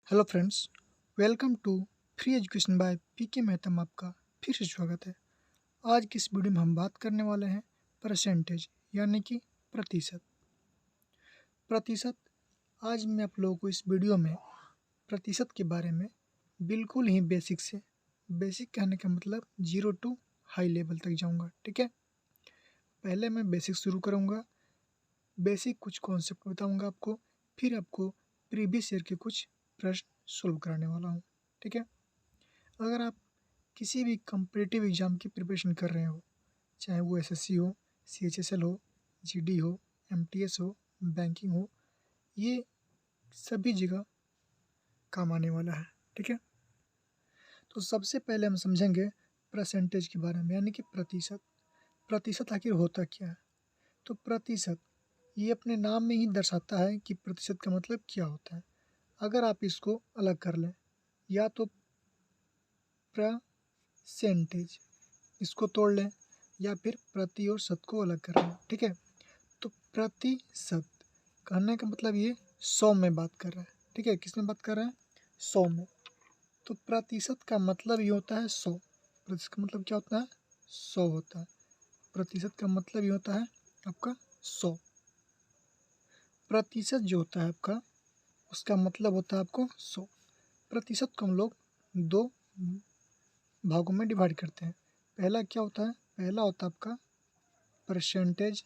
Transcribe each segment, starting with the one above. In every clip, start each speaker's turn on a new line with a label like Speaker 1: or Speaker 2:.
Speaker 1: Hello friends, welcome to free education by PK Mehta में आपका फिर से स्वागत है। आज की इस वीडियो में हम बात करने वाले हैं परसेंटेज यानी कि प्रतिशत। प्रतिशत आज मैं आप लोगों को इस वीडियो में प्रतिशत के बारे में बिल्कुल ही बेसिक से, बेसिक कहने का मतलब 0 टू हाई लेवल तक जाऊंगा। ठीक है, पहले मैं बेसिक शुरू करूंगा, बेसिक कुछ कॉन्सेप्ट बताऊंगा आपको, फिर आपको प्रीवियस ईयर के कुछ प्रश्न सोल्व कराने वाला हूँ। ठीक है, अगर आप किसी भी कम्पिटिटिव एग्ज़ाम की प्रिपरेशन कर रहे हो, चाहे वो एसएससी हो, सीएचएसएल हो, जीडी हो, एमटीएस हो, बैंकिंग हो, ये सभी जगह काम आने वाला है। ठीक है, तो सबसे पहले हम समझेंगे परसेंटेज के बारे में यानी कि प्रतिशत। प्रतिशत आखिर होता क्या है? तो प्रतिशत ये अपने नाम में ही दर्शाता है कि प्रतिशत का मतलब क्या होता है। अगर आप इसको अलग कर लें, या तो परसेंटेज इसको तोड़ लें, या फिर प्रति और शत को अलग कर लें। ठीक है, तो प्रतिशत कहने का मतलब ये 100 में बात कर रहा है। ठीक है, किस में बात कर रहा है? 100 में। तो प्रतिशत का मतलब ये होता है 100। प्रतिशत का मतलब क्या होता है? 100 होता है। प्रतिशत का मतलब ये होता है आपका 100। प्रतिशत जो होता है आपका, उसका मतलब होता है आपको 100। प्रतिशत को हम लोग दो भागों में डिवाइड करते हैं। पहला क्या होता है? पहला होता है आपका परसेंटेज,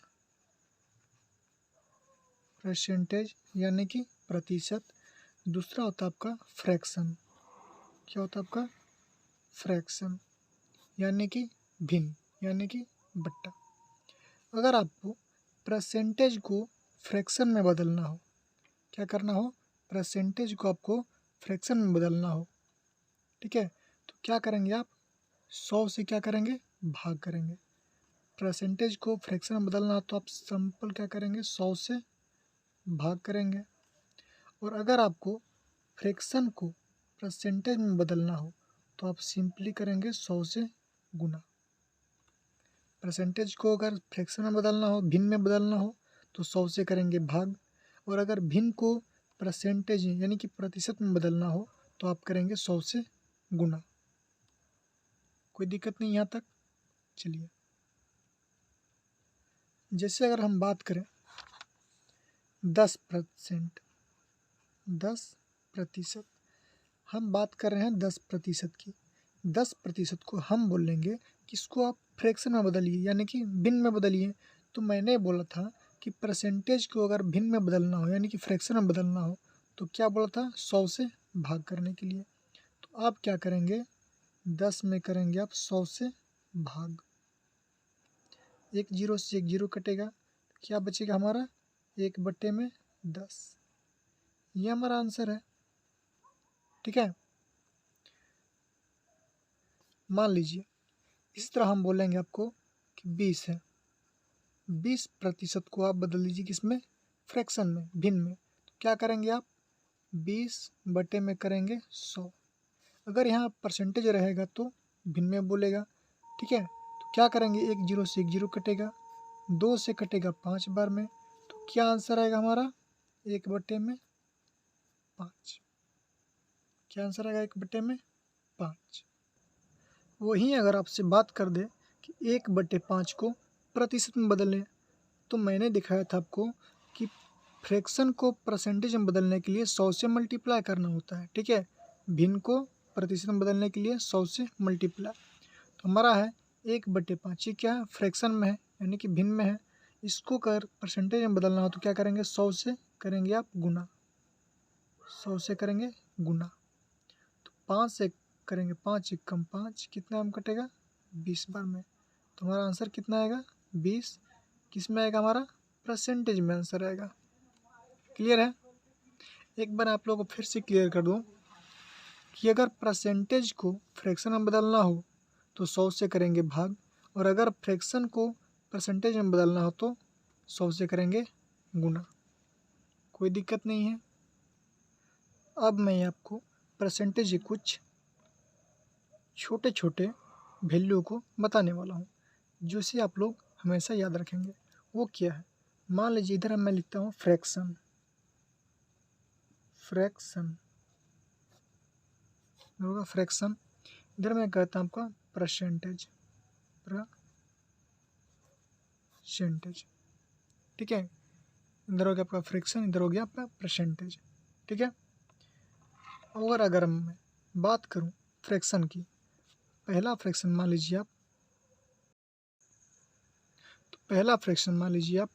Speaker 1: परसेंटेज यानी कि प्रतिशत। दूसरा होता है आपका फ्रैक्शन। क्या होता है आपका? फ्रैक्शन यानी कि भिन्न, यानी कि बट्टा। अगर आपको परसेंटेज को फ्रैक्शन में बदलना हो, क्या करना हो? परसेंटेज को आपको फ्रैक्शन में बदलना हो, ठीक है, तो क्या करेंगे आप? 100 से क्या करेंगे? भाग करेंगे। परसेंटेज को फ्रैक्शन में बदलना हो तो आप सिंपल क्या करेंगे? 100 से भाग करेंगे। और अगर आपको फ्रैक्शन को परसेंटेज में बदलना हो तो आप सिंपली करेंगे 100 से गुना। परसेंटेज को अगर फ्रैक्शन में बदलना हो, भिन्न में बदलना हो, तो 100 से करेंगे भाग। और अगर भिन्न को परसेंटेज यानी कि प्रतिशत में बदलना हो तो आप करेंगे 100 से गुना। कोई दिक्कत नहीं यहाँ तक? चलिए, जैसे अगर हम बात करें 10%, 10%, हम बात कर रहे हैं 10% की। 10% को हम बोलेंगे कि इसको आप फ्रैक्शन में बदलिए यानी कि भिन्न में बदलिए। तो मैंने बोला था कि परसेंटेज को अगर भिन्न में बदलना हो यानी कि फ्रैक्शन में बदलना हो तो क्या बोला था? 100 से भाग करने के लिए। तो आप क्या करेंगे? 10 में करेंगे आप 100 से भाग। एक जीरो से एक जीरो कटेगा, क्या बचेगा हमारा? 1/10। ये हमारा आंसर है। ठीक है, मान लीजिए इस तरह हम बोलेंगे आपको कि 20 है। 20% को आप बदल दीजिए किसमें? फ्रैक्शन में, भिन्न में। तो क्या करेंगे आप? 20 में करेंगे 100। अगर यहाँ परसेंटेज रहेगा तो भिन्न में बोलेगा। ठीक है, तो क्या करेंगे? एक जीरो से एक जीरो कटेगा, 2 से कटेगा 5 बार में, तो क्या आंसर आएगा हमारा? 1/5। क्या आंसर आएगा? 1/5। वहीं अगर आपसे बात कर दे कि 1/5 को प्रतिशत में बदलें, तो मैंने दिखाया था आपको कि फ्रैक्शन को परसेंटेज में बदलने के लिए 100 से मल्टीप्लाई करना होता है। ठीक है, भिन्न को प्रतिशत में बदलने के लिए 100 से मल्टीप्लाई। तो हमारा है 1/5। ये क्या है? फ्रैक्शन में है यानी कि भिन्न में है। इसको कर परसेंटेज में बदलना हो तो क्या करेंगे? 100 से करेंगे आप गुना। 100 से करेंगे गुना, तो 5 से करेंगे 5 एकम 5, कितना हम कटेगा? 20 बार में। तो हमारा आंसर कितना आएगा? 20। किस में आएगा हमारा? परसेंटेज में आंसर आएगा। क्लियर है? एक बार आप लोगों को फिर से क्लियर कर दूं कि अगर परसेंटेज को फ्रैक्शन में बदलना हो तो 100 से करेंगे भाग, और अगर फ्रैक्शन को परसेंटेज में बदलना हो तो 100 से करेंगे गुना। कोई दिक्कत नहीं है। अब मैं आपको परसेंटेज के कुछ छोटे छोटे वैल्यू को बताने वाला हूँ, जिसे आप लोग हमेशा याद रखेंगे। वो क्या है? मान लीजिए इधर मैं लिखता हूँ फ्रैक्शन, फ्रैक्शन इधर होगा फ्रैक्शन, इधर मैं कहता हूँ आपका परसेंटेज, ठीक है। इधर हो गया आपका फ्रैक्शन, इधर हो गया आपका परसेंटेज, ठीक है। और अगर मैं बात करूँ फ्रैक्शन की, पहला फ्रैक्शन मान लीजिए आप, तो पहला फ्रैक्शन मान लीजिए आप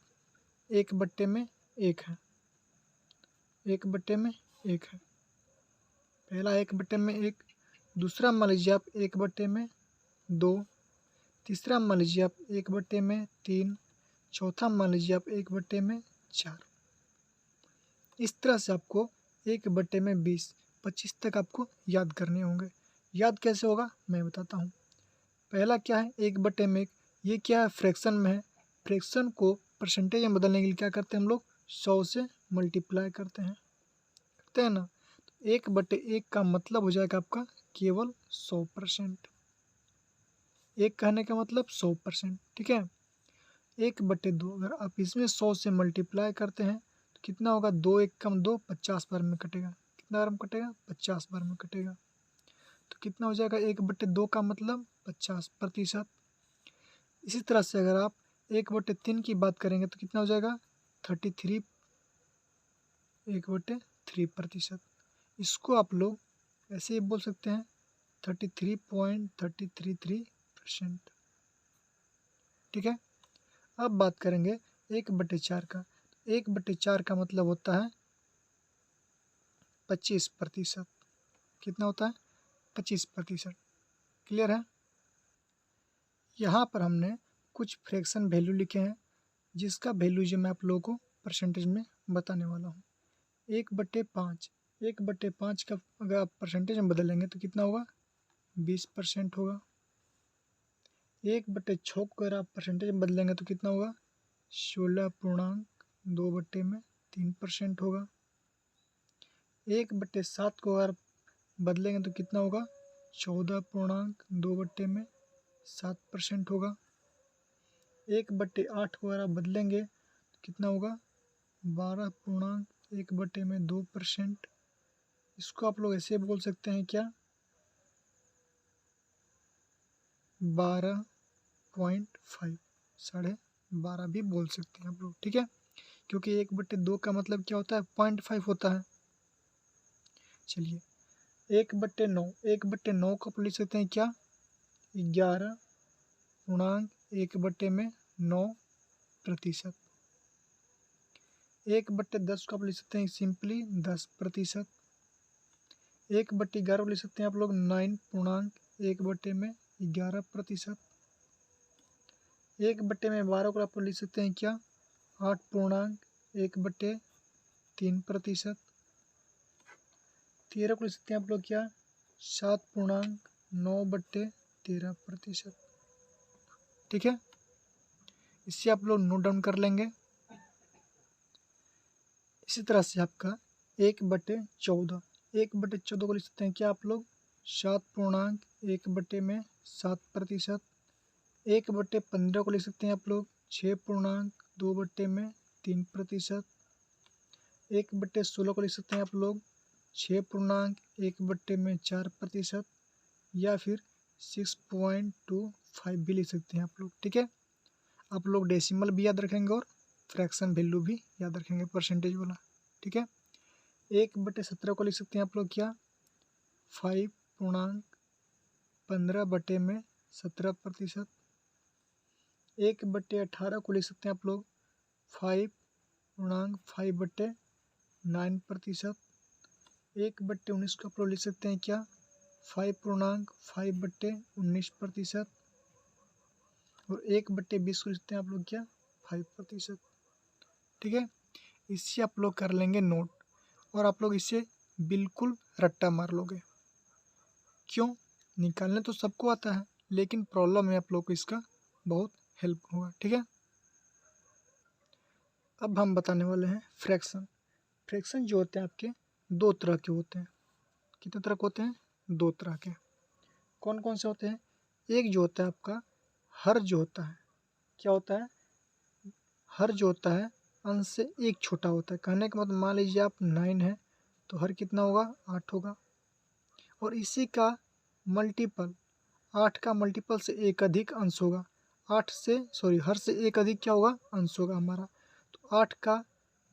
Speaker 1: 1/में 1 है, 1/1 है, पहला 1/1। दूसरा मान लीजिए आप 1/2, तीसरा मान लीजिए आप 1/3, चौथा मान लीजिए आप 1/4। इस तरह से आपको 1/20, 25 तक आपको याद करने होंगे। याद कैसे होगा मैं बताता हूँ। पहला क्या है 1/1, ये क्या है फ्रैक्शन में है। फ्रैक्शन को परसेंटेज में बदलने के लिए क्या करते हैं हम लोग, 100 से मल्टीप्लाई करते हैं ना। तो 1/1 का मतलब हो जाएगा आपका केवल 100%। एक कहने का मतलब 100%, ठीक है। 1/2, अगर आप इसमें 100 से मल्टीप्लाई करते हैं तो कितना होगा, 2 1 कम 2, 50 बार में कटेगा। कितना बार में कटेगा, 50 बार में कटेगा। तो कितना हो जाएगा 1/2 का मतलब 50%। इसी तरह से अगर आप 1/3 की बात करेंगे तो कितना हो जाएगा 33, 1/3%। इसको आप लोग ऐसे ही बोल सकते हैं 33.333%, ठीक है। अब बात करेंगे 1/4 का। 1/4 का मतलब होता है 25%। कितना होता है, 25%। क्लियर है। यहाँ पर हमने कुछ फ्रैक्शन वैल्यू लिखे हैं, जिसका वैल्यू जो मैं आप लोगों को परसेंटेज में बताने वाला हूँ। 1/5, 1/5 का अगर आप परसेंटेज में बदलेंगे तो कितना होगा, 20% होगा। 1/6 को अगर आप परसेंटेज में बदलेंगे तो कितना होगा, 16.2/3% होगा। 1/7 को अगर बदलेंगे तो कितना होगा, 14.2/7% होगा। 1/8 को अगर आप बदलेंगे तो कितना होगा, 12.1/2%। इसको आप लोग ऐसे बोल सकते हैं क्या, 12.5, 12.5 भी बोल सकते हैं आप लोग, ठीक है। क्योंकि 1/2 का मतलब क्या होता है, 0.5 होता है। चलिए 1/9, 1/9 को आप लिख सकते हैं क्या, 11.1/9%। 1/10 को आप लिख सकते हैं सिंपली 10%। 1/11 को लिख सकते हैं आप लोग 9.1/11%। 1/12 को आप लिख सकते हैं क्या, 8.1/3%। 13 को लिख सकते हैं आप लोग क्या, 7.9/13%, ठीक है। इससे आप लोग नोट डाउन कर लेंगे। इसी तरह से आपका 1/14, 1/14 को लिख सकते हैं क्या आप लोग, 7.1/7%। 1/15 को लिख सकते हैं आप लोग 6.2/3%। 1/16 को लिख सकते हैं आप लोग 6.1/4%, या फिर 6.25 भी लिख सकते हैं आप लोग, ठीक है। आप लोग डेसिमल भी याद रखेंगे और फ्रैक्शन वैल्यू भी याद रखेंगे परसेंटेज वाला, ठीक है। 1/17 को लिख सकते हैं आप लोग क्या, 5.15/17%। 1/18 को लिख सकते हैं आप लोग 5.5/9%। 1/19 को आप लोग लिख सकते हैं क्या, 5.5/19%। और 1/20 को लिख सकते हैं आप लोग क्या, 5%, ठीक है। इससे आप लोग कर लेंगे नोट, और आप लोग इससे बिल्कुल रट्टा मार लोगे। क्यों, निकालने तो सबको आता है, लेकिन प्रॉब्लम में आप लोग को इसका बहुत हेल्प होगा, ठीक है। अब हम बताने वाले हैं फ्रैक्शन। फ्रैक्शन जो होते हैं आपके दो तरह के होते हैं। कितने तरह के होते हैं, दो तरह के। कौन कौन से होते हैं, एक जो होता है आपका हर जो होता है, क्या होता है, हर जो होता है अंश से एक छोटा होता है। कहने का मतलब मान लीजिए आप 9 है तो हर कितना होगा, 8 होगा। और इसी का मल्टीपल 8 का मल्टीपल से एक अधिक अंश होगा। हर से एक अधिक क्या होगा, अंश होगा हमारा। तो 8 का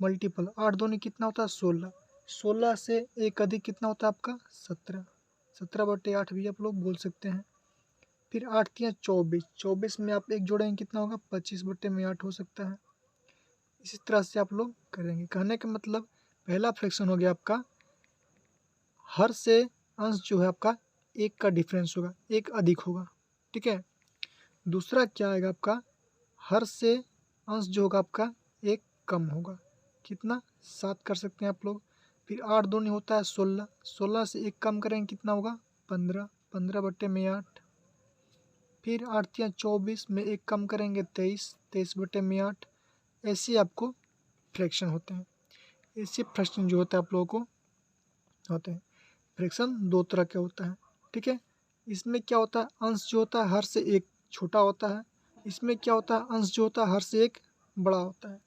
Speaker 1: मल्टीपल 8 दूनी कितना होता है 16, 16 से एक अधिक कितना होता है आपका 17, 17/8 भी आप लोग बोल सकते हैं। फिर 8 तियाँ 24, 24 में आप एक जोड़ेंगे कितना होगा 25/8 हो सकता है। इसी तरह से आप लोग करेंगे। कहने का मतलब पहला फ्रैक्शन हो गया आपका हर से अंश जो है आपका एक का डिफरेंस होगा, एक अधिक होगा, ठीक है। दूसरा क्या आएगा आपका हर से अंश जो होगा आपका एक कम होगा, कितना 7 कर सकते हैं आप लोग। फिर 8 दूनी होता है 16, 16 से एक कम करेंगे कितना होगा 15, 15/8। फिर 8 तियाँ 24 में एक कम करेंगे 23, 23/8। ऐसे आपको फ्रैक्शन होते हैं। ऐसे फ्रैक्शन जो होता है आप लोगों को होते हैं। फ्रैक्शन दो तरह के होता है, ठीक है। इसमें क्या होता है अंश जो होता है हर से एक छोटा होता है, इसमें क्या होता है अंश जो होता है हर से एक बड़ा होता है,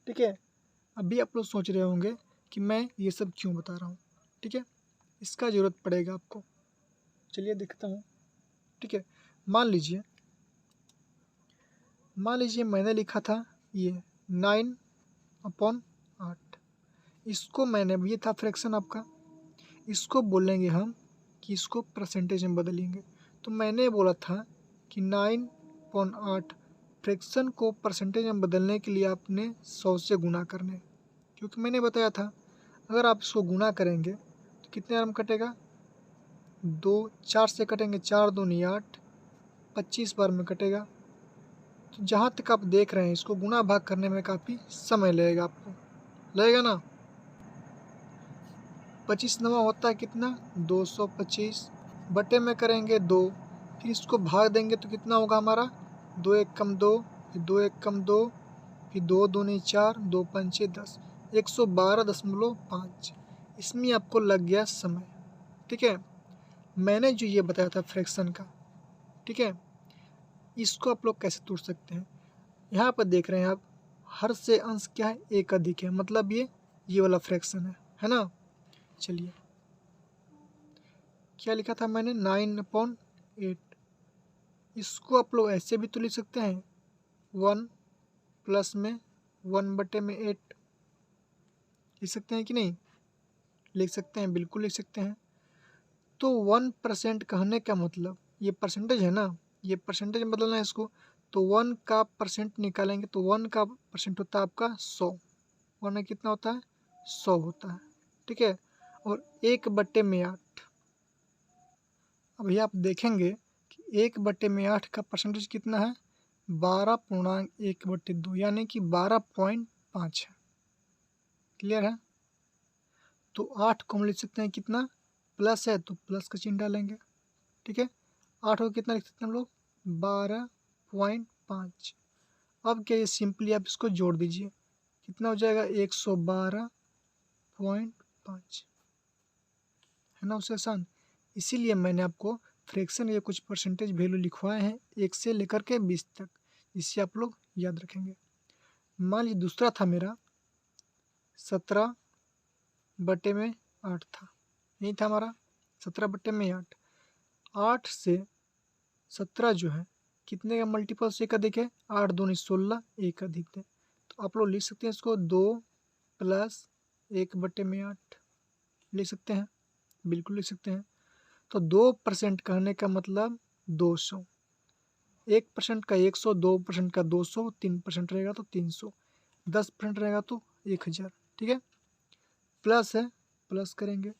Speaker 1: ठीक है। अभी आप लोग सोच रहे होंगे कि मैं ये सब क्यों बता रहा हूँ, ठीक है। इसका ज़रूरत पड़ेगा आपको, चलिए देखता हूँ, ठीक है। मान लीजिए मैंने लिखा था ये 9/8, इसको मैंने ये था फ्रैक्शन आपका, इसको बोलेंगे हम कि इसको परसेंटेज में बदलेंगे। तो मैंने बोला था कि 9/8 फ्रैक्शन को परसेंटेज में बदलने के लिए आपने 100 से गुना करने, क्योंकि मैंने बताया था अगर आप इसको गुना करेंगे तो कितने आराम कटेगा 4 से कटेंगे 4 दूनी 8, 25 बार में कटेगा। तो जहाँ तक आप देख रहे हैं इसको गुना भाग करने में काफ़ी समय लगेगा, आपको लगेगा ना। 25 नवा होता है कितना 225, बटे में करेंगे 2, फिर इसको भाग देंगे तो कितना होगा हमारा 2 एक कम 2, फिर 2 एक कम 2, फिर 2 दूनी 4, 2 पंचे 10, 112.5। इसमें आपको लग गया समय, ठीक है। मैंने जो ये बताया था फ्रैक्शन का, ठीक है, इसको आप लोग कैसे तोड़ सकते हैं। यहाँ पर देख रहे हैं आप हर से अंश क्या है एक अधिक है, मतलब ये वाला फ्रैक्शन है ना। चलिए क्या लिखा था मैंने 9/8, इसको आप लोग ऐसे भी तो लिख सकते हैं 1 प्लस में 1/8 लिख सकते हैं कि नहीं, लिख सकते हैं, बिल्कुल लिख सकते हैं। तो 1% कहने का मतलब ये परसेंटेज है ना, ये परसेंटेज में बदलना है इसको। तो 1 का परसेंट निकालेंगे तो 1 का परसेंट होता है आपका 100, 1 में कितना होता है 100 होता है, ठीक है। और 1/8, अभी आप देखेंगे कि 1/8 का परसेंटेज कितना है 12.1/2, यानी कि 12.5 है, क्लियर है। तो 8 को हम लिख सकते हैं कितना प्लस है तो प्लस का चिन्ह डालेंगे, ठीक है। 8 को कितना लिख सकते हैं हम लोग 12.5। अब क्या ये सिंपली आप इसको जोड़ दीजिए, कितना हो जाएगा 112.5, है ना उससे आसान। इसीलिए मैंने आपको फ्रैक्शन या कुछ परसेंटेज वैल्यू लिखवाए हैं 1 से लेकर के 20 तक, इससे आप लोग याद रखेंगे। मान लीजिए दूसरा था मेरा 17/8 था, यही था हमारा 17/8। 8 से 17 जो है कितने का मल्टीपल से एक अधिक है 8 दूनी 16, एक अधिक है। तो आप लोग लिख सकते हैं इसको 2 प्लस 1/8 लिख सकते हैं, बिल्कुल लिख सकते हैं। तो 2% कहने का मतलब 200, 1% का 100, 2% का 200, 3% रहेगा तो 300, 10% रहेगा तो 1000, ठीक है। प्लस है, प्लस करेंगे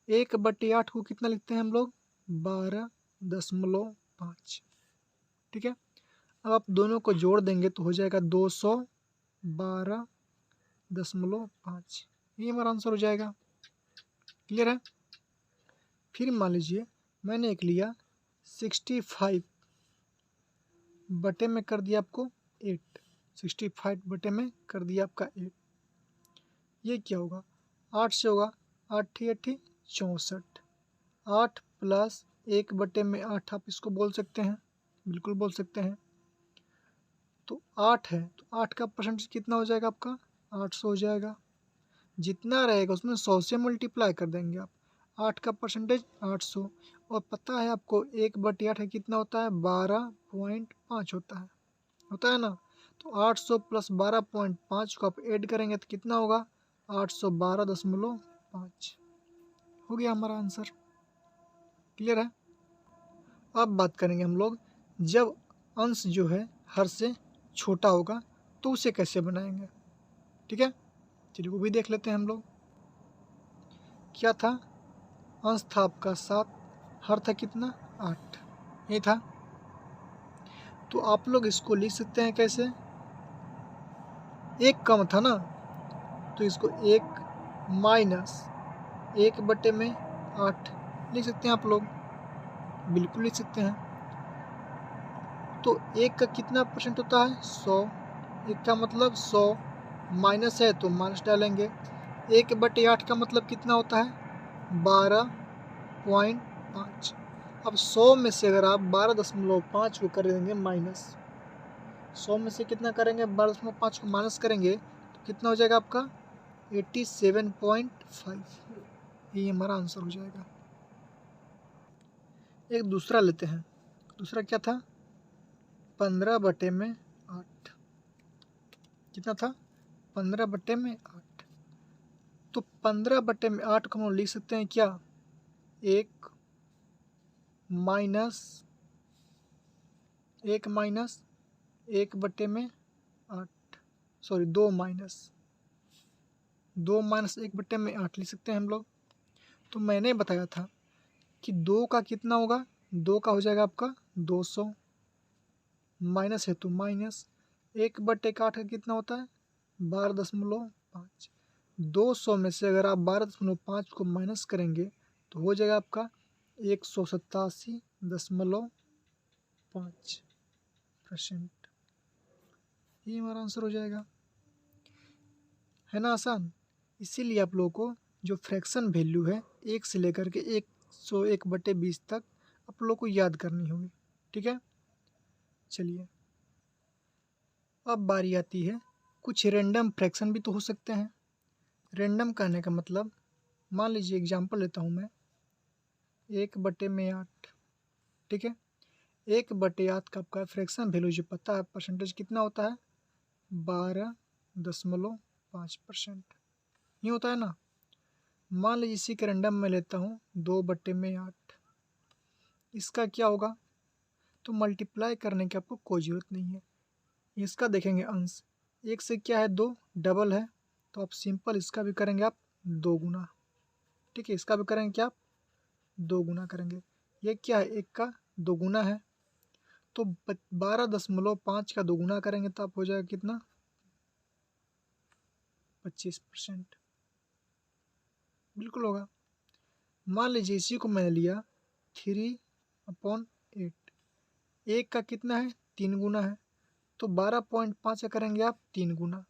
Speaker 1: 1/8 को कितना लिखते हैं हम लोग 12.5, ठीक है। अब आप दोनों को जोड़ देंगे तो हो जाएगा 212.5, ये हमारा आंसर हो जाएगा, क्लियर है। फिर मान लीजिए मैंने एक लिया 65 बटे में कर दिया आपको 8, 65 बटे में कर दिया आपका 8, ये क्या होगा 8 से होगा 8 8 64, 8 प्लस 1/8 आप इसको बोल सकते हैं, बिल्कुल बोल सकते हैं। तो 8 है तो 8 का परसेंटेज कितना हो जाएगा आपका 800 हो जाएगा। जितना रहेगा उसमें 100 से मल्टीप्लाई कर देंगे आप, 8 का परसेंटेज 800, और पता है आपको 1/8 का कितना होता है? 12.5 होता है ना। तो 800 प्लस 12.5 को आप ऐड करेंगे तो कितना होगा? 812.5 हो गया हमारा आंसर। क्लियर है? अब बात करेंगे हम लोग, जब अंश जो है हर से छोटा होगा तो उसे कैसे बनाएंगे। ठीक है, चलिए वो भी देख लेते हैं हम लोग। क्या था? अंश था आपका 7, हर था कितना? 8, ये था। तो आप लोग इसको लिख सकते हैं कैसे? एक कम था ना, तो इसको 1 माइनस 1/8 लिख सकते हैं आप लोग, बिल्कुल लिख सकते हैं। तो 1 का कितना परसेंट होता है? 100। 1 का मतलब 100, माइनस है तो माइनस डालेंगे। 1/8 का मतलब कितना होता है? 12.5। अब 100 में से अगर आप 12.5 को कर देंगे माइनस, 100 में से कितना करेंगे? 12.5 को माइनस करेंगे तो कितना हो जाएगा आपका? 87.5। ये हमारा आंसर हो जाएगा। एक दूसरा लेते हैं। दूसरा क्या था? 15/8। कितना था? 15/8। तो 15/8 को हम लिख सकते हैं क्या? 1 माइनस 1/8, सॉरी 2 माइनस 1/8 लिख सकते हैं हम लोग। तो मैंने बताया था कि 2 का कितना होगा? 2 का हो जाएगा आपका 200, माइनस है तो माइनस। 1/8 का कितना होता है? 12.5। 200 में से अगर आप 12.5 को माइनस करेंगे तो हो जाएगा आपका 187.5%। ये हमारा आंसर हो जाएगा। है ना आसान? इसीलिए आप लोगों को जो फ्रैक्शन वैल्यू है 1 से लेकर के 101/20 तक आप लोगों को याद करनी होगी। ठीक है, चलिए अब बारी आती है, कुछ रैंडम फ्रैक्शन भी तो हो सकते हैं। रैंडम कहने का मतलब, मान लीजिए एग्जांपल लेता हूँ मैं, 1/8। ठीक है, 1/8 का आपका फ्रैक्शन वैल्यू जो पता है परसेंटेज कितना होता है? 12.5%। ये होता है ना। मान लीजिए इसी के रैंडम में लेता हूँ 2/8। इसका क्या होगा? तो मल्टीप्लाई करने की आपको कोई ज़रूरत नहीं है। इसका देखेंगे अंश, 1 से क्या है? 2, डबल है, तो आप सिंपल इसका भी करेंगे आप 2 गुना। ठीक है, इसका भी करेंगे क्या आप? 2 गुना करेंगे। ये क्या है? 1 का 2 गुना है, तो 12.5 का 2 गुना करेंगे तो आप हो जाएगा कितना? 25%। बिल्कुल होगा। मान लीजिए इसी को मैंने लिया 3/8। 1 का कितना है? 3 गुना है, तो 12.5 का करेंगे आप 3 गुना,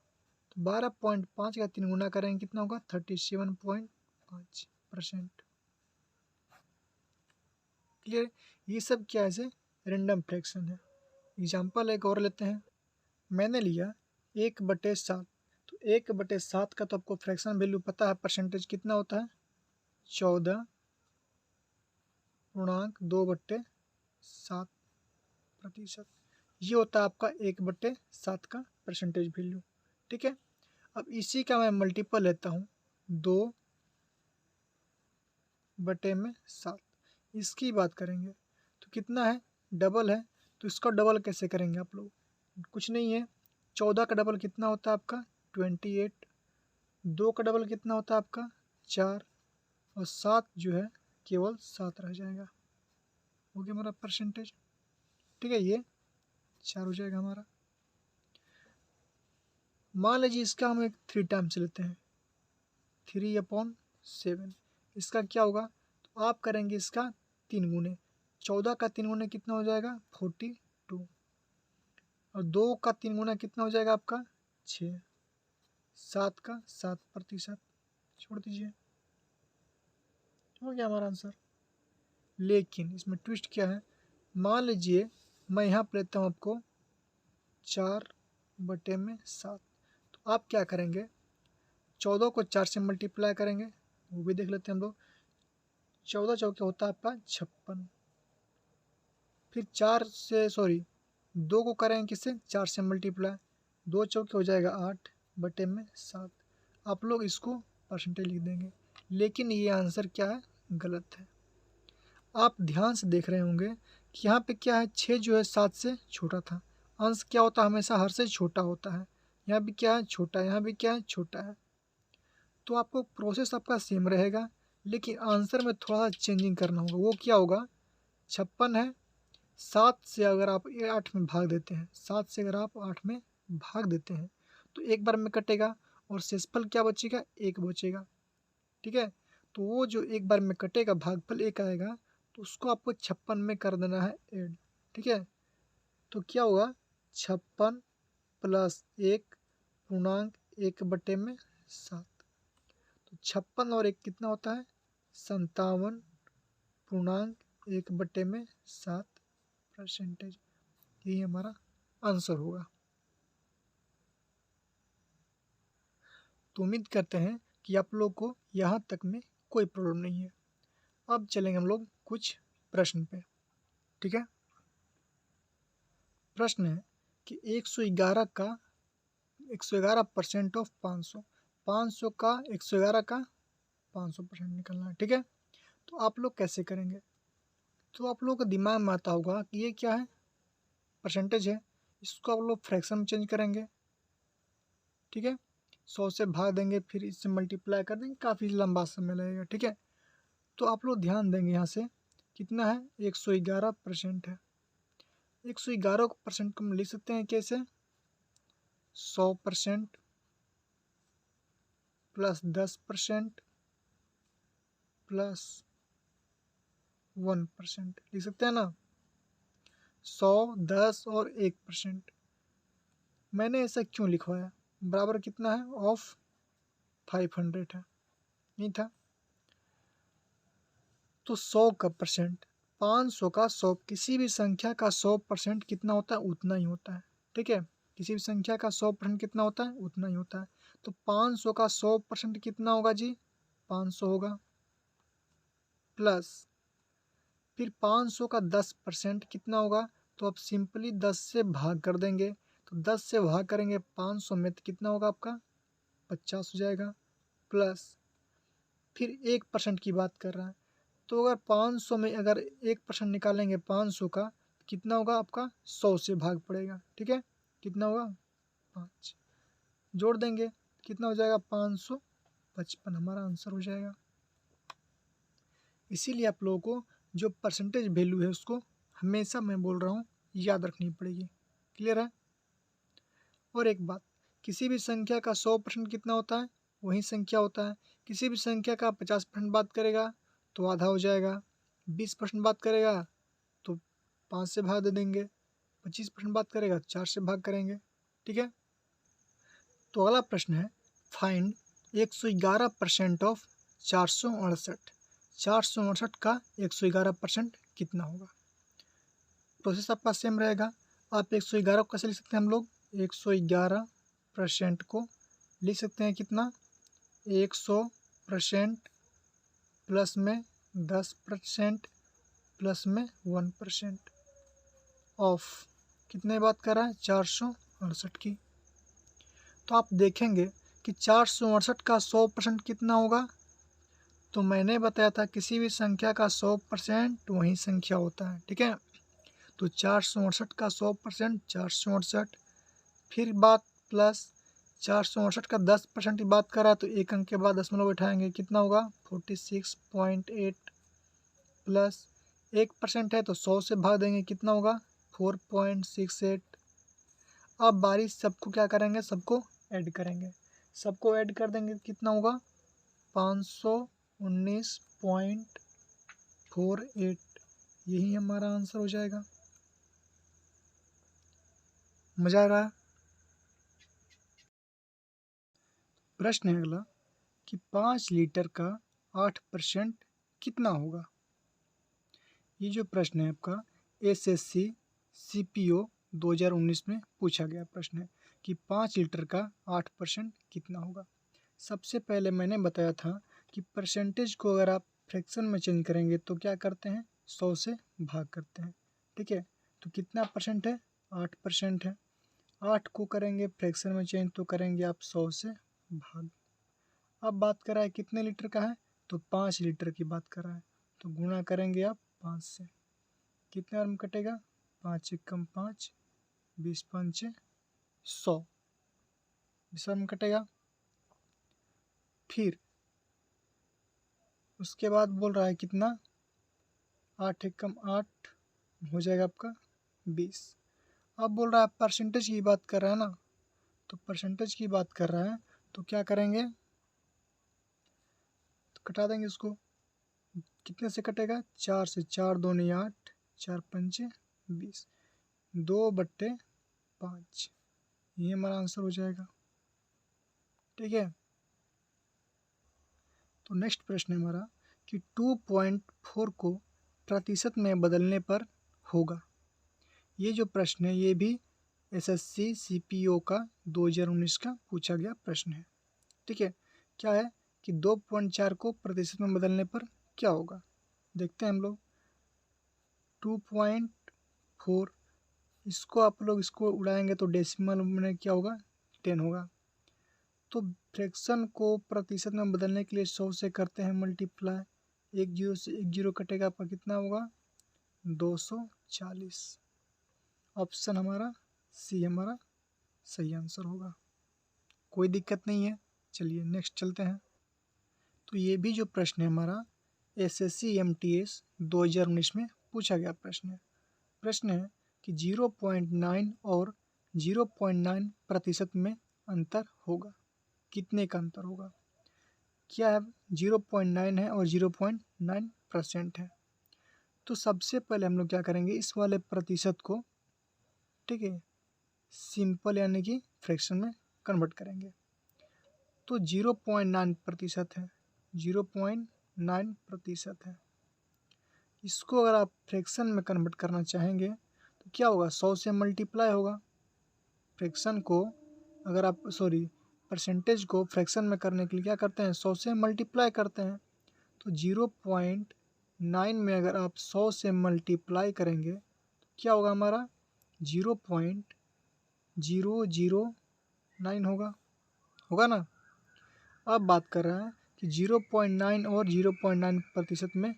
Speaker 1: तो 12.5 का 3 गुना करेंगे कितना होगा? 37.5%। क्लियर? ये सब क्या है? रैंडम फ्रैक्शन है। एग्जाम्पल एक और लेते हैं। मैंने लिया 1/7, तो 1/7 का तो आपको फ्रैक्शन वैल्यू पता है, परसेंटेज कितना होता है? 14.2/7%। ये होता है आपका 1/7 का परसेंटेज वैल्यू। ठीक है, अब इसी का मैं मल्टीपल लेता हूँ 2/7। इसकी बात करेंगे तो कितना है? डबल है, तो इसका डबल कैसे करेंगे आप लोग? कुछ नहीं है, 14 का डबल कितना होता है आपका? 28। 2 का डबल कितना होता है आपका? 4, और 7 जो है केवल 7 रह जाएगा। हो गया हमारा परसेंटेज। ठीक है, ये 4 हो जाएगा हमारा। मान लीजिए इसका हम एक 3 टाइम्स लेते हैं, 3/7। इसका क्या होगा? तो आप करेंगे इसका 3 गुने। 14 का 3 गुने कितना हो जाएगा? 42। और 2 का 3 गुना कितना हो जाएगा आपका? 6। 7 का 7%। छोड़ दीजिए, हो गया हमारा आंसर। लेकिन इसमें ट्विस्ट क्या है? मान लीजिए मैं यहाँ पर लेता हूँ आपको 4/7। तो आप क्या करेंगे? 14 को 4 से मल्टीप्लाई करेंगे, वो भी देख लेते हैं हम लोग। 14 चौके होता है आपका 56। फिर 2 को करेंगे किससे, 4 से मल्टीप्लाई, 2 चौके हो जाएगा 8 बटे में 7। आप लोग इसको परसेंटेज लिख देंगे, लेकिन ये आंसर क्या है, गलत है। आप ध्यान से देख रहे होंगे कि यहाँ पे क्या है, 6 जो है 7 से छोटा था। अंश क्या होता है, हमेशा हर से छोटा होता है। यहाँ भी क्या है, छोटा है, यहाँ भी क्या है, छोटा है। तो आपको प्रोसेस आपका सेम रहेगा, लेकिन आंसर में थोड़ा सा चेंजिंग करना होगा। वो क्या होगा, 56 है, 7 से अगर आप 8 में भाग देते हैं, 7 से अगर आप 8 में भाग देते हैं तो एक बार में कटेगा और शेषफल क्या बचेगा, 1 बचेगा। ठीक है, तो वो जो एक बार में कटेगा भागफल 1 आएगा, तो उसको आपको 56 में कर देना है ऐड। ठीक है, तो क्या होगा, 56 प्लस 1 पूर्णांक 1 बटे में 7। तो 56 और 1 कितना होता है, 57 पूर्णांक 1 बटे में 7%। यही हमारा आंसर होगा। तो उम्मीद करते हैं कि आप लोग को यहाँ तक में कोई प्रॉब्लम नहीं है। अब चलेंगे हम लोग कुछ प्रश्न पे। ठीक है, प्रश्न है कि 111% ऑफ 500, 500 का 111 का 500% निकलना है। ठीक है, तो आप लोग कैसे करेंगे, तो आप लोग को दिमाग में आता होगा कि ये क्या है, परसेंटेज है, इसको आप लोग फ्रैक्शन में चेंज करेंगे। ठीक है, 100 से भाग देंगे, फिर इससे मल्टीप्लाई कर देंगे, काफ़ी लंबा समय लगेगा। ठीक है, तो आप लोग ध्यान देंगे यहाँ से कितना है, 111% है। 111% को हम लिख सकते हैं कैसे, 100% प्लस 10% प्लस 1% लिख सकते हैं ना। 100, 10 और 1%। मैंने ऐसा क्यों लिखवाया, बराबर कितना है, ऑफ 500 है, नहीं था। तो 100 का परसेंट, 500 का 100, किसी भी संख्या का 100% कितना होता है, उतना ही होता है। ठीक है, किसी भी संख्या का 100% कितना होता है, उतना ही होता है। तो 500 का 100% कितना होगा जी, 500 होगा, प्लस फिर 500 का 10% कितना होगा, तो आप सिंपली 10 से भाग कर देंगे। तो 10 से भाग करेंगे 500 में तो कितना होगा आपका, 50 हो जाएगा, प्लस फिर 1% की बात कर रहा है, तो अगर 500 में अगर 1% निकालेंगे 500 का, तो कितना होगा आपका, 100 से भाग पड़ेगा। ठीक है, कितना होगा, 5 जोड़ देंगे, कितना हो जाएगा, 555 हमारा आंसर हो जाएगा। इसीलिए आप लोगों को जो परसेंटेज वैल्यू है उसको हमेशा, मैं बोल रहा हूँ, याद रखनी पड़ेगी। क्लियर है। और एक बात, किसी भी संख्या का 100% कितना होता है, वही संख्या होता है। किसी भी संख्या का 50% बात करेगा तो आधा हो जाएगा, 20% बात करेगा तो 5 से भाग दे देंगे, 25% बात करेगा 4 से भाग करेंगे। ठीक है, तो अगला प्रश्न है, फाइंड 111% ऑफ 468। 468 का 111% कितना होगा। प्रोसेस आपका सेम रहेगा। आप 111 को कैसे लिख सकते हैं, हम लोग 111% को लिख सकते हैं कितना, 100% प्लस में 10% प्लस में 1% ऑफ कितने बात कर रहा है, 468 की। तो आप देखेंगे कि 468 का 100% कितना होगा, तो मैंने बताया था किसी भी संख्या का 100% वही संख्या होता है। ठीक है, तो 468 का 100% 468, फिर बात प्लस 468 का 10% की बात करा तो एक अंक के बाद दशमलव बैठाएंगे, कितना होगा 46.8, प्लस 1% है तो 100 से भाग देंगे, कितना होगा 4.68। अब बारी सबको क्या करेंगे, सबको ऐड करेंगे, सबको ऐड कर देंगे, कितना होगा 519.48। यही हमारा आंसर हो जाएगा। मज़ा आ रहा है। प्रश्न है अगला कि 5 लीटर का 8% कितना होगा। ये जो प्रश्न है आपका SSC CPO 2019 में पूछा गया प्रश्न है कि 5 लीटर का 8% कितना होगा। सबसे पहले मैंने बताया था कि परसेंटेज को अगर आप फ्रैक्शन में चेंज करेंगे तो क्या करते हैं, 100 से भाग करते हैं। ठीक है, तो कितना परसेंट है, 8% है। 8 को करेंगे फ्रैक्शन में चेंज तो करेंगे आप 100 से भाग। अब बात कर रहा है कितने लीटर का है, तो 5 लीटर की बात कर रहा है, तो गुणा करेंगे आप 5 से। कितने बार में कटेगा, 5 एकम 5, 20 पंचे 100, 20 बार में कटेगा। फिर उसके बाद बोल रहा है कितना, 8 एकम 8 हो जाएगा आपका 20। अब बोल रहा है परसेंटेज की बात कर रहा है ना, तो परसेंटेज की बात कर रहा है तो क्या करेंगे, तो कटा देंगे उसको। कितने से कटेगा, 4 से, 4 दूनी 8, 4 पंचे 20, 2/5, ये हमारा आंसर हो जाएगा। ठीक है, तो नेक्स्ट प्रश्न है हमारा कि 2.4 को प्रतिशत में बदलने पर होगा। ये जो प्रश्न है ये भी एसएससी सीपीओ का 2019 का पूछा गया प्रश्न है। ठीक है, क्या है कि 2.4 को प्रतिशत में बदलने पर क्या होगा, देखते हैं हम लोग। 2.4 इसको आप लोग इसको उड़ाएंगे तो डेसिमल में क्या होगा, 10 होगा। तो फ्रैक्शन को प्रतिशत में बदलने के लिए 100 से करते हैं मल्टीप्लाई, एक जीरो से एक जीरो कटेगा, आपका कितना होगा, 240। ऑप्शन हमारा सी हमारा सही आंसर होगा, कोई दिक्कत नहीं है। चलिए नेक्स्ट चलते हैं। तो ये भी जो प्रश्न है हमारा एसएससी एमटीएस 2019 में पूछा गया प्रश्न है। प्रश्न है कि 0.9 और 0.9 प्रतिशत में अंतर होगा, कितने का अंतर होगा, क्या है, 0.9 है और 0.9% है। तो सबसे पहले हम लोग क्या करेंगे, इस वाले प्रतिशत को, ठीक है, सिंपल यानी कि फ्रैक्शन में कन्वर्ट करेंगे। तो 0.9% है, 0.9% है। इसको अगर आप फ्रैक्शन में कन्वर्ट करना चाहेंगे तो क्या होगा, 100 से मल्टीप्लाई होगा। फ्रैक्शन को अगर आप परसेंटेज को फ्रैक्शन में करने के लिए क्या करते हैं, 100 से मल्टीप्लाई करते हैं। तो 0.9 में अगर आप 100 से मल्टीप्लाई करेंगे तो क्या होगा हमारा, 0.009 होगा ना। अब बात कर रहा है कि 0.9 और 0.9% में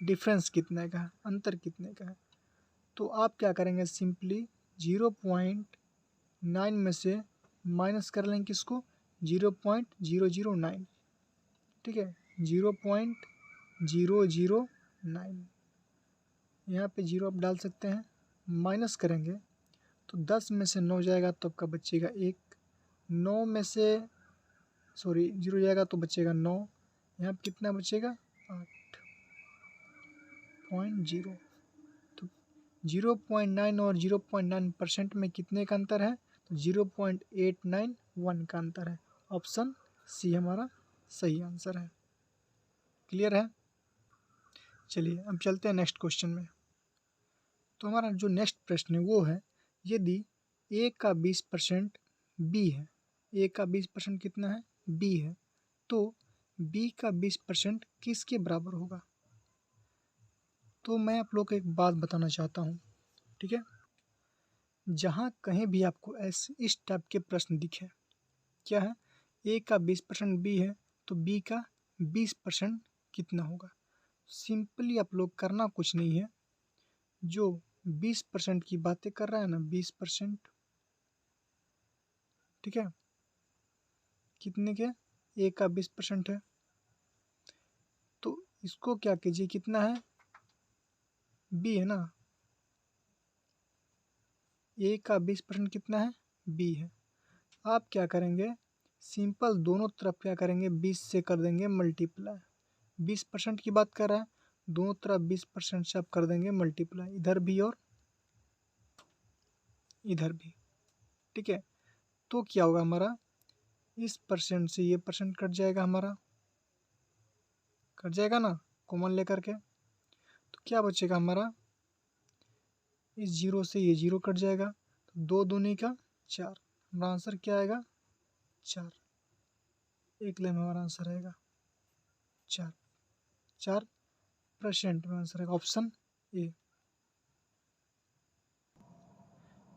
Speaker 1: डिफरेंस कितने का है, अंतर कितने का है। तो आप क्या करेंगे, सिंपली 0.9 में से माइनस कर लेंगे किसको, 0.009। ठीक है, 0.009, यहाँ पे जीरो आप डाल सकते हैं। माइनस करेंगे तो 10 में से 9 जाएगा तो आपका बचेगा 1, 9 में से जीरो जाएगा तो बचेगा 9, यहाँ पे कितना बचेगा, 8.0। तो 0.9 और 0.9% में कितने का अंतर है, तो 0.891 का अंतर है। ऑप्शन सी हमारा सही आंसर है। क्लियर है। चलिए अब चलते हैं नेक्स्ट क्वेश्चन में। तो हमारा जो नेक्स्ट प्रश्न है वो है, यदि ए का 20% बी है, ए का 20% कितना है, बी है, तो बी का 20% किसके बराबर होगा। तो मैं आप लोग को एक बात बताना चाहता हूँ, ठीक है, जहाँ कहीं भी आपको ऐसे इस टाइप के प्रश्न दिखे, क्या है, ए का 20% बी है तो बी का 20% कितना होगा। सिंपली आप लोग करना कुछ नहीं है, जो 20% की बातें कर रहा है ना, 20%, ठीक है, कितने के, ए का 20% है, तो इसको क्या कीजिए, कितना है, बी है ना, ए का 20% कितना है, बी है। आप क्या करेंगे, सिंपल दोनों तरफ क्या करेंगे, 20 से कर देंगे मल्टीप्लाई। 20% की बात कर रहा है, दोनों तरफ 20% से आप कर देंगे मल्टीप्लाई, इधर भी और इधर भी। ठीक है, तो क्या होगा हमारा, इस परसेंट से ये परसेंट कट जाएगा, हमारा कट जाएगा ना, कॉमन लेकर के। तो क्या बचेगा हमारा, इस जीरो से ये जीरो कट जाएगा, तो 2 दूनी का 4, हमारा आंसर क्या आएगा, 4। एक लाइन में हमारा आंसर आएगा 4। परसेंट में आंसर है ऑप्शन ए।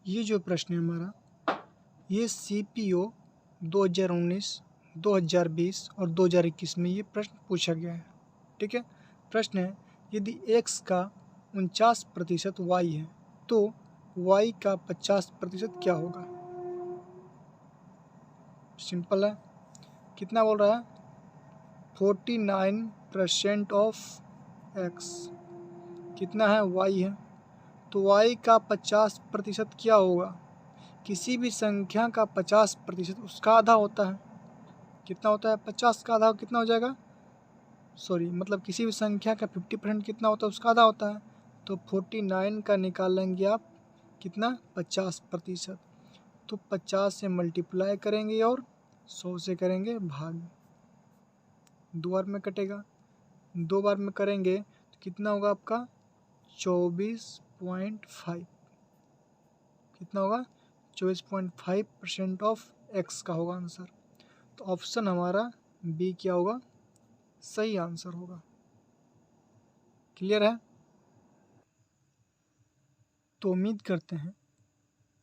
Speaker 1: ये जो प्रश्न है हमारा, ये CPO 2019, 2020 और 2021 में ये प्रश्न पूछा गया है। ठीक है, प्रश्न है यदि x का 49% y है तो y का 50% क्या होगा। सिंपल है, कितना बोल रहा है, 49% ऑफ x कितना है, y है, तो y का 50% क्या होगा। किसी भी संख्या का 50% उसका आधा होता है। कितना होता है, 50 का आधा कितना हो जाएगा, मतलब किसी भी संख्या का 50% कितना होता है, उसका आधा होता है। तो 49 का निकालेंगे आप कितना, 50%। तो 50 से मल्टीप्लाई करेंगे और 100 से करेंगे भाग, 2 बार में कटेगा, 2 बार में करेंगे तो कितना होगा आपका 24.5, कितना होगा 24.5% ऑफ x का होगा आंसर। तो ऑप्शन हमारा बी क्या होगा, सही आंसर होगा। क्लियर है। तो उम्मीद करते हैं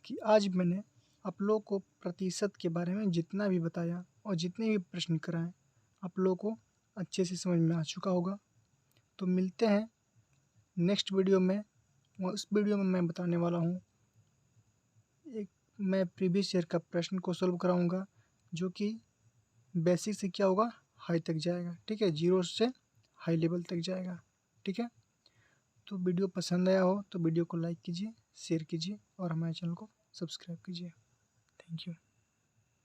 Speaker 1: कि आज मैंने आप लोगों को प्रतिशत के बारे में जितना भी बताया और जितने भी प्रश्न कराए आप लोगों को अच्छे से समझ में आ चुका होगा। तो मिलते हैं नेक्स्ट वीडियो में, और उस वीडियो में मैं बताने वाला हूँ मैं प्रीवियस ईयर का प्रश्न को सॉल्व कराऊंगा, जो कि बेसिक से क्या होगा, हाई तक जाएगा। ठीक है, 0 से हाई लेवल तक जाएगा। ठीक है, तो वीडियो पसंद आया हो तो वीडियो को लाइक कीजिए, शेयर कीजिए और हमारे चैनल को सब्सक्राइब कीजिए। Thank you.